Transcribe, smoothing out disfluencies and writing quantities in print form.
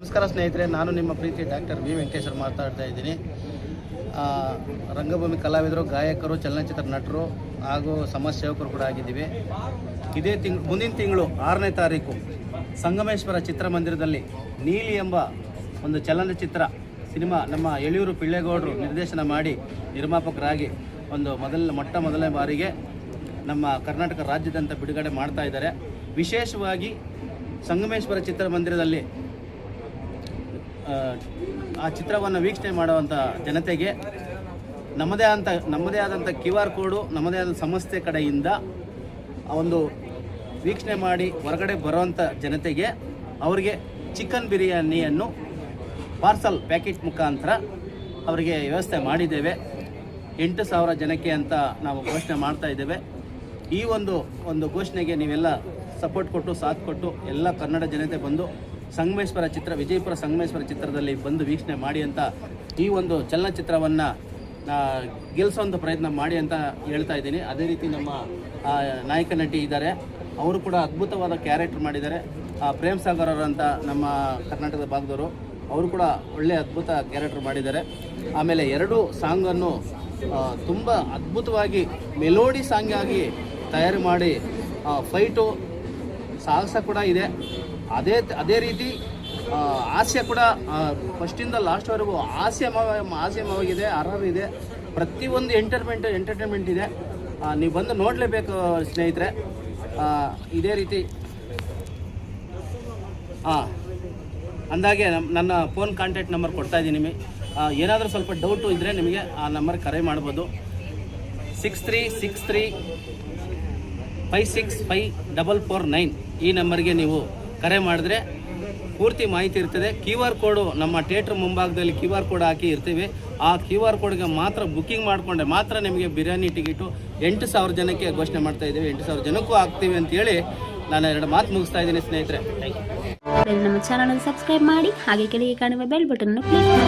ನಮಸ್ಕಾರ ಸ್ನೇಹಿತರೆ, ನಾನು ನಿಮ್ಮ ಪ್ರೀತಿ ಡಾಕ್ಟರ್ ವಿ ವೆಂಕಟೇಶ್ವರ ಮಾತಾಡ್ತಾ ಇದ್ದೀನಿ. ರಂಗಭೂಮಿ ಕಲಾವಿದರು, ಗಾಯಕರು, ಚಲನಚಿತ್ರ ನಟರು ಹಾಗೂ ಸಮಾಜ ಸೇವಕರು ಕೂಡ ಆಗಿದ್ದೀವಿ. ಮುಂದಿನ ತಿಂಗಳು 6ನೇ ತಾರೀಕು ಸಂಗಮೇಶ್ವರ ಚಿತ್ರಮಂದಿರದಲ್ಲಿ ನೀಲಿ ಎಂಬ ಒಂದು ಚಲನಚಿತ್ರ ಸಿನಿಮಾ ನಮ್ಮ ಯಳಿಯೂರು ಪಿಳ್ಳೇಗೌಡರು ನಿರ್ದೇಶನ ಮಾಡಿ ನಿರ್ಮಾಪಕರಾಗಿ ಒಂದು ಮೊದಲನೇ ಬಾರಿಗೆ ನಮ್ಮ ಕರ್ನಾಟಕ ರಾಜ್ಯಾದ್ಯಂತ ಬಿಡುಗಡೆ ಮಾಡ್ತಾ ಇದ್ದಾರೆ. ವಿಶೇಷವಾಗಿ ಸಂಗಮೇಶ್ವರ ಚಿತ್ರಮಂದಿರದಲ್ಲಿ ಆ ಚಿತ್ರವನ್ನು ವೀಕ್ಷಣೆ ಮಾಡುವಂಥ ಜನತೆಗೆ ನಮ್ಮದೇ ಆದಂಥ QR ಕೋಡು, ನಮ್ಮದೇ ಆದ ಸಂಸ್ಥೆ ಕಡೆಯಿಂದ ಒಂದು ವೀಕ್ಷಣೆ ಮಾಡಿ ಹೊರಗಡೆ ಬರುವಂಥ ಜನತೆಗೆ ಅವರಿಗೆ ಚಿಕನ್ ಬಿರಿಯಾನಿಯನ್ನು ಪಾರ್ಸಲ್ ಪ್ಯಾಕೆಟ್ ಮುಖಾಂತರ ಅವರಿಗೆ ವ್ಯವಸ್ಥೆ ಮಾಡಿದ್ದೇವೆ. 8,000 ಜನಕ್ಕೆ ಅಂತ ನಾವು ಘೋಷಣೆ ಮಾಡ್ತಾ ಇದ್ದೇವೆ. ಈ ಒಂದು ಘೋಷಣೆಗೆ ನೀವೆಲ್ಲ ಸಪೋರ್ಟ್ ಕೊಟ್ಟು ಸಾಥ್ ಕೊಟ್ಟು ಎಲ್ಲ ಕನ್ನಡ ಜನತೆ ಬಂದು ವಿಜಯಪುರ ಸಂಗಮೇಶ್ವರ ಚಿತ್ರದಲ್ಲಿ ಬಂದು ವೀಕ್ಷಣೆ ಮಾಡಿ ಅಂತ ಈ ಒಂದು ಚಲನಚಿತ್ರವನ್ನು ಗೆಲ್ಲಿಸುವಂಥ ಪ್ರಯತ್ನ ಮಾಡಿ ಅಂತ ಹೇಳ್ತಾ ಇದ್ದೀನಿ. ಅದೇ ರೀತಿ ನಮ್ಮ ನಾಯಕ ನಟಿ ಇದ್ದಾರೆ, ಅವರು ಕೂಡ ಅದ್ಭುತವಾದ ಕ್ಯಾರೆಕ್ಟರ್ ಮಾಡಿದ್ದಾರೆ. ಪ್ರೇಮ್ ಸಾಗರ್ ಅವರಂತ ನಮ್ಮ ಕರ್ನಾಟಕದ ಭಾಗದವರು, ಅವರು ಕೂಡ ಒಳ್ಳೆಯ ಅದ್ಭುತ ಕ್ಯಾರೆಕ್ಟರ್ ಮಾಡಿದ್ದಾರೆ. ಆಮೇಲೆ 2 ಸಾಂಗನ್ನು ತುಂಬ ಅದ್ಭುತವಾಗಿ ಮೆಲೋಡಿ ಸಾಂಗ್ ಆಗಿ ತಯಾರು ಮಾಡಿ ಫೈಟು ಸಾಹಸ ಕೂಡ ಇದೆ. ಅದೇ ರೀತಿ ಹಾಸ್ಯ ಕೂಡ ಫಸ್ಟಿಂದ ಲಾಸ್ಟ್ವರೆಗೂ ಹಾಸ್ಯಮಯವಾಗಿದೆ, ಹರರ್ ಇದೆ, ಪ್ರತಿಯೊಂದು ಎಂಟರ್ಟೈನ್ಮೆಂಟ್ ಇದೆ. ನೀವು ಬಂದು ನೋಡಲೇಬೇಕು ಸ್ನೇಹಿತರೆ. ಇದೇ ರೀತಿ ಅಂದಾಗೆ ನನ್ನ ಫೋನ್ ಕಾಂಟ್ಯಾಕ್ಟ್ ನಂಬರ್ ಕೊಡ್ತಾ ಇದ್ದೀನಿ ನಿಮಗೆ. ಏನಾದರೂ ಸ್ವಲ್ಪ ಡೌಟು ಇದ್ದರೆ ನಿಮಗೆ ಆ ನಂಬರ್ ಕರೆ ಮಾಡ್ಬೋದು. 6363565449 ಈ ನಂಬರ್ಗೆ ನೀವು ಕರೆ ಮಾಡಿದ್ರೆ ಪೂರ್ತಿ ಮಾಹಿತಿ ಇರ್ತದೆ. QR ಕೋಡು ನಮ್ಮ ಥಿಯೇಟ್ರ್ ಮುಂಭಾಗದಲ್ಲಿ QR ಕೋಡ್ ಹಾಕಿ ಇರ್ತೀವಿ. ಆ QR ಕೋಡ್ಗೆ ಮಾತ್ರ ಬುಕ್ಕಿಂಗ್ ಮಾಡಿಕೊಂಡ್ರೆ ಮಾತ್ರ ನಿಮಗೆ ಬಿರಿಯಾನಿ ಟಿಕೆಟು 8,000 ಜನಕ್ಕೆ ಘೋಷಣೆ ಮಾಡ್ತಾ ಇದ್ದೀವಿ. 8,000 ಜನಕ್ಕೂ ಆಗ್ತೀವಿ ಅಂತೇಳಿ ನಾನು 2 ಮಾತು ಮುಗಿಸ್ತಾ ಇದ್ದೀನಿ ಸ್ನೇಹಿತರೆ. Thank you. ನಮ್ಮ ಚಾನಲ್ ಸಬ್ಸ್ಕ್ರೈಬ್ ಮಾಡಿ, ಹಾಗೆ ಕೆಳಗೆ ಕಾಣುವ ಬೆಲ್ ಬಟನ್ ಕ್ಲಿಕ್ ಮಾಡಿ.